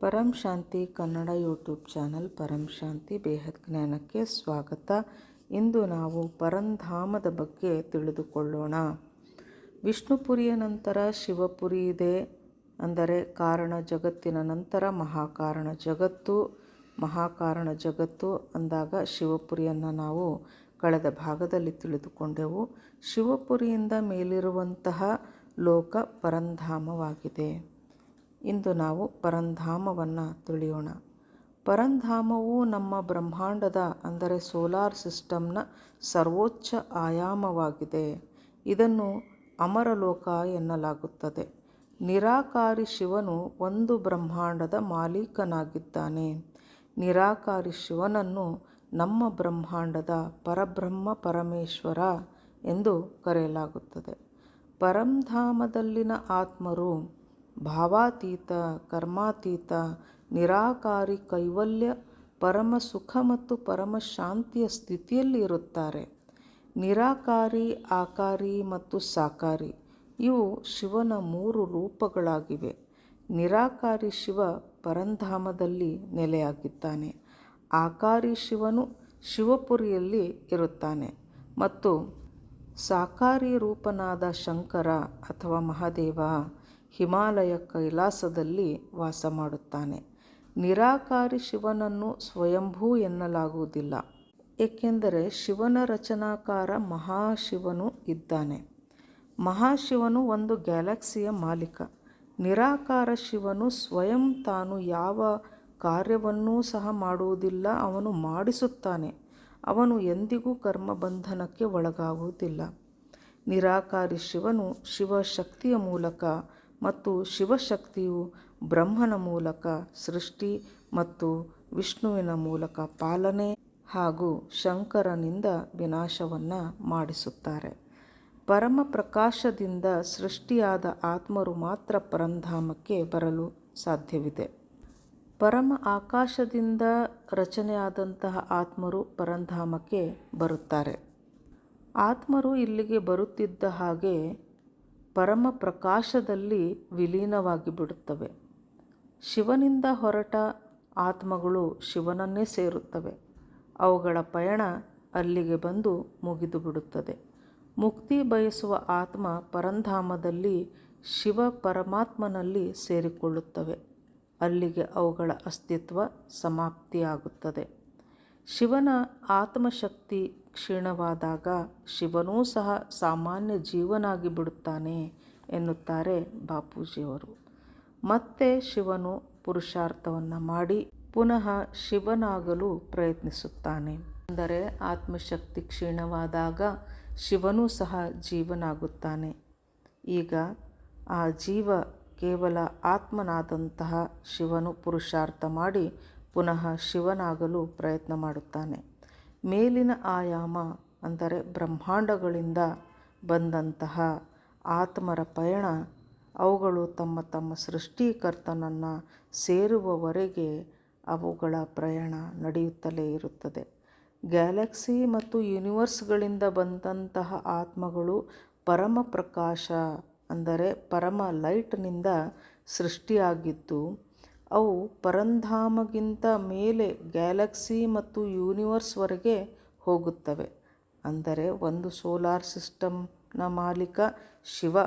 ಪರಂ ಶಾಂತಿ Kannada YouTube channel ಪರಂ ಶಾಂತಿ ಬೇಹದ್ ಜ್ಞಾನಕ್ಕೆ ಸ್ವಾಗತ. ಇಂದು ನಾವು ಪರಂಧಾಮದ ಬಗ್ಗೆ ತಿಳಿದುಕೊಳ್ಳೋಣ. ವಿಷ್ಣುಪುರಿಯ ನಂತರ ಶಿವಪುರಿ ಇದೆ. ಅಂದರೆ ಕಾರಣ ಜಗತ್ತಿನ ನಂತರ ಮಹಾಕಾರಣ ಜಗತ್ತು. ಮಹಾಕಾರಣ ಜಗತ್ತು ಅಂದಾಗ ಶಿವಪುರಿಯನ್ನು ನಾವು ಕಳೆದ ಭಾಗದಲ್ಲಿ ತಿಳಿದುಕೊಂಡೆವು. ಶಿವಪುರಿಯಿಂದ ಮೇಲಿರುವಂತಹ ಲೋಕ ಪರಂಧಾಮವಾಗಿದೆ. ಇಂದು ನಾವು ಪರಂಧಾಮವನ್ನು ತಿಳಿಯೋಣ. ಪರಂಧಾಮವು ನಮ್ಮ ಬ್ರಹ್ಮಾಂಡದ ಅಂದರೆ ಸೋಲಾರ್ ಸಿಸ್ಟಮ್ನ ಸರ್ವೋಚ್ಚ ಆಯಾಮವಾಗಿದೆ. ಇದನ್ನು ಅಮರಲೋಕ ಎನ್ನಲಾಗುತ್ತದೆ. ನಿರಾಕಾರಿ ಶಿವನು ಒಂದು ಬ್ರಹ್ಮಾಂಡದ ಮಾಲೀಕನಾಗಿದ್ದಾನೆ. ನಿರಾಕಾರಿ ಶಿವನನ್ನು ನಮ್ಮ ಬ್ರಹ್ಮಾಂಡದ ಪರಬ್ರಹ್ಮ ಪರಮೇಶ್ವರ ಎಂದು ಕರೆಯಲಾಗುತ್ತದೆ. ಪರಂಧಾಮದಲ್ಲಿನ ಆತ್ಮರು ಭಾವಾತೀತ, ಕರ್ಮಾತೀತ, ನಿರಾಕಾರಿ ಕೈವಲ್ಯ, ಪರಮ ಸುಖ ಮತ್ತು ಪರಮ ಶಾಂತಿಯ ಸ್ಥಿತಿಯಲ್ಲಿ ಇರುತ್ತಾರೆ. ನಿರಾಕಾರಿ, ಆಕಾರಿ ಮತ್ತು ಸಾಕಾರಿ ಇವು ಶಿವನ 3 ರೂಪಗಳಾಗಿವೆ. ನಿರಾಕಾರಿ ಶಿವ ಪರಂಧಾಮದಲ್ಲಿ ನೆಲೆಯಾಗಿದ್ದಾನೆ. ಆಕಾರಿ ಶಿವನು ಶಿವಪುರಿಯಲ್ಲಿ ಇರುತ್ತಾನೆ ಮತ್ತು ಸಾಕಾರಿ ರೂಪನಾದ ಶಂಕರ ಅಥವಾ ಮಹಾದೇವ ಹಿಮಾಲಯ ಕೈಲಾಸದಲ್ಲಿ ವಾಸ ಮಾಡುತ್ತಾನೆ. ನಿರಾಕಾರಿ ಶಿವನನ್ನು ಸ್ವಯಂಭೂ ಎನ್ನಲಾಗುವುದಿಲ್ಲ, ಏಕೆಂದರೆ ಶಿವನ ರಚನಾಕಾರ ಮಹಾಶಿವನು ಇದ್ದಾನೆ. ಮಹಾಶಿವನು ಒಂದು ಗ್ಯಾಲಕ್ಸಿಯ ಮಾಲೀಕ. ನಿರಾಕಾರ ಶಿವನು ಸ್ವಯಂ ತಾನು ಯಾವ ಕಾರ್ಯವನ್ನೂ ಸಹ ಮಾಡುವುದಿಲ್ಲ, ಅವನು ಮಾಡಿಸುತ್ತಾನೆ. ಅವನು ಎಂದಿಗೂ ಕರ್ಮಬಂಧನಕ್ಕೆ ಒಳಗಾಗುವುದಿಲ್ಲ. ನಿರಾಕಾರಿ ಶಿವನು ಶಿವಶಕ್ತಿಯ ಮೂಲಕ ಮತ್ತು ಶಿವಶಕ್ತಿಯು ಬ್ರಹ್ಮನ ಮೂಲಕ ಸೃಷ್ಟಿ ಮತ್ತು ವಿಷ್ಣುವಿನ ಮೂಲಕ ಪಾಲನೆ ಹಾಗೂ ಶಂಕರನಿಂದ ವಿನಾಶವನ್ನು ಮಾಡಿಸುತ್ತಾರೆ. ಪರಮ ಪ್ರಕಾಶದಿಂದ ಸೃಷ್ಟಿಯಾದ ಆತ್ಮರು ಮಾತ್ರ ಪರಂಧಾಮಕ್ಕೆ ಬರಲು ಸಾಧ್ಯವಿದೆ. ಪರಮ ಆಕಾಶದಿಂದ ರಚನೆಯಾದಂತಹ ಆತ್ಮರು ಪರಂಧಾಮಕ್ಕೆ ಬರುತ್ತಾರೆ. ಆತ್ಮರು ಇಲ್ಲಿಗೆ ಬರುತ್ತಿದ್ದ ಹಾಗೆ ಪರಮ ಪ್ರಕಾಶದಲ್ಲಿ ವಿಲೀನವಾಗಿ ಬಿಡುತ್ತವೆ. ಶಿವನಿಂದ ಹೊರಟ ಆತ್ಮಗಳು ಶಿವನನ್ನೇ ಸೇರುತ್ತವೆ. ಅವುಗಳ ಪಯಣ ಅಲ್ಲಿಗೆ ಬಂದು ಮುಗಿದು ಬಿಡುತ್ತದೆ. ಮುಕ್ತಿ ಬಯಸುವ ಆತ್ಮ ಪರಂಧಾಮದಲ್ಲಿ ಶಿವ ಪರಮಾತ್ಮನಲ್ಲಿ ಸೇರಿಕೊಳ್ಳುತ್ತವೆ. ಅಲ್ಲಿಗೆ ಅವುಗಳ ಅಸ್ತಿತ್ವ ಸಮಾಪ್ತಿಯಾಗುತ್ತದೆ. ಶಿವನ ಆತ್ಮಶಕ್ತಿ ಕ್ಷೀಣವಾದಾಗ ಶಿವನೂ ಸಹ ಸಾಮಾನ್ಯ ಜೀವನಾಗಿ ಬಿಡುತ್ತಾನೆ ಎನ್ನುತ್ತಾರೆ ಬಾಪೂಜಿಯವರು. ಮತ್ತೆ ಶಿವನು ಪುರುಷಾರ್ಥವನ್ನು ಮಾಡಿ ಪುನಃ ಶಿವನಾಗಲು ಪ್ರಯತ್ನಿಸುತ್ತಾನೆ. ಅಂದರೆ ಆತ್ಮಶಕ್ತಿ ಕ್ಷೀಣವಾದಾಗ ಶಿವನೂ ಸಹ ಜೀವನಾಗುತ್ತಾನೆ. ಈಗ ಆ ಜೀವ ಕೇವಲ ಆತ್ಮನಾದಂತಹ ಶಿವನು ಪುರುಷಾರ್ಥ ಮಾಡಿ ಪುನಃ ಶಿವನಾಗಲು ಪ್ರಯತ್ನ ಮಾಡುತ್ತಾನೆ. ಮೇಲಿನ ಆಯಾಮ ಅಂದರೆ ಬ್ರಹ್ಮಾಂಡಗಳಿಂದ ಬಂದಂತಹ ಆತ್ಮರ ಪಯಣ ಅವುಗಳು ತಮ್ಮ ತಮ್ಮ ಸೃಷ್ಟಿಕರ್ತನನ್ನು ಸೇರುವವರೆಗೆ ಅವುಗಳ ಪ್ರಯಾಣ ನಡೆಯುತ್ತಲೇ ಇರುತ್ತದೆ. ಗ್ಯಾಲಕ್ಸಿ ಮತ್ತು ಯೂನಿವರ್ಸ್ಗಳಿಂದ ಬಂದಂತಹ ಆತ್ಮಗಳು ಪರಮ ಪ್ರಕಾಶ ಅಂದರೆ ಪರಮ ಲೈಟ್ನಿಂದ ಸೃಷ್ಟಿಯಾಗಿದ್ದು ಅವು ಪರಂಧಾಮಗಿಂತ ಮೇಲೆ ಗ್ಯಾಲಕ್ಸಿ ಮತ್ತು ಯೂನಿವರ್ಸ್ವರೆಗೆ ಹೋಗುತ್ತವೆ. ಅಂದರೆ ಒಂದು ಸೋಲಾರ್ ಸಿಸ್ಟಮ್ನ ಮಾಲೀಕ ಶಿವ.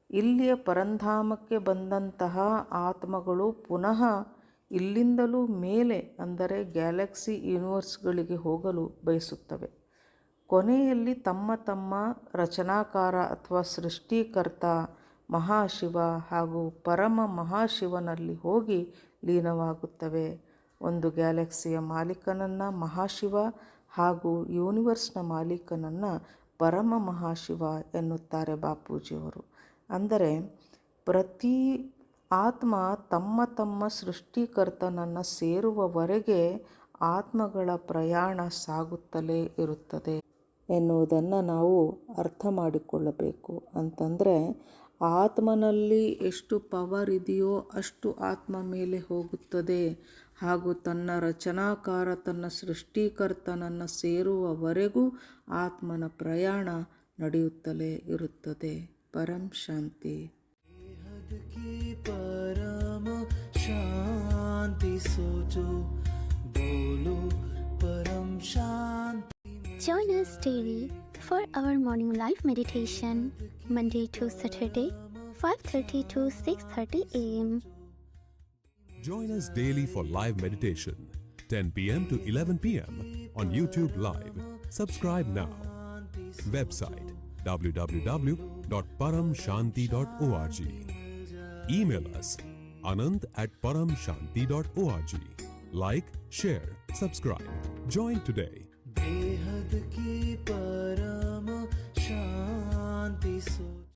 ಇಲ್ಲಿಯ ಪರಂಧಾಮಕ್ಕೆ ಬಂದಂತಹ ಆತ್ಮಗಳು ಪುನಃ ಇಲ್ಲಿಂದಲೂ ಮೇಲೆ ಅಂದರೆ ಗ್ಯಾಲಕ್ಸಿ ಯೂನಿವರ್ಸ್ಗಳಿಗೆ ಹೋಗಲು ಬಯಸುತ್ತವೆ. ಕೊನೆಯಲ್ಲಿ ತಮ್ಮ ತಮ್ಮ ರಚನಾಕಾರ ಅಥವಾ ಸೃಷ್ಟಿಕರ್ತ ಮಹಾಶಿವ ಹಾಗೂ ಪರಮ ಮಹಾಶಿವನಲ್ಲಿ ಹೋಗಿ ಲೀನವಾಗುತ್ತವೆ. ಒಂದು ಗ್ಯಾಲಕ್ಸಿಯ ಮಾಲೀಕನನ್ನು ಮಹಾಶಿವ ಹಾಗೂ ಯೂನಿವರ್ಸ್ನ ಮಾಲೀಕನನ್ನು ಪರಮ ಮಹಾಶಿವ ಎನ್ನುತ್ತಾರೆ ಬಾಪೂಜಿಯವರು. ಅಂದರೆ ಪ್ರತಿ ಆತ್ಮ ತಮ್ಮ ತಮ್ಮ ಸೃಷ್ಟಿಕರ್ತನನ್ನು ಸೇರುವವರೆಗೆ ಆತ್ಮಗಳ ಪ್ರಯಾಣ ಸಾಗುತ್ತಲೇ ಇರುತ್ತದೆ ಎನ್ನುವುದನ್ನು ನಾವು ಅರ್ಥ ಮಾಡಿಕೊಳ್ಳಬೇಕು. ಅಂತಂದರೆ ಆತ್ಮನಲ್ಲಿ ಎಷ್ಟು ಪವರ್ ಇದೆಯೋ ಅಷ್ಟು ಆತ್ಮ ಮೇಲೆ ಹೋಗುತ್ತದೆ ಹಾಗೂ ತನ್ನ ರಚನಾಕಾರ ತನ್ನ ಸೃಷ್ಟಿಕರ್ತನನ್ನು ಸೇರುವವರೆಗೂ ಆತ್ಮನ ಪ್ರಯಾಣ ನಡೆಯುತ್ತಲೇ ಇರುತ್ತದೆ. ಪರಂ ಶಾಂತಿ. जो बोलो परम शांति। Join us daily for our morning live meditation, Monday to Saturday, 5:30 to 6:30 a.m. Join us daily for live meditation, 10 p.m. to 11 p.m. on YouTube Live. Subscribe now. Website www.paramshanti.org. Email us anand@paramshanti.org. Like, share, subscribe. Join today. बेहद की परम शांति सो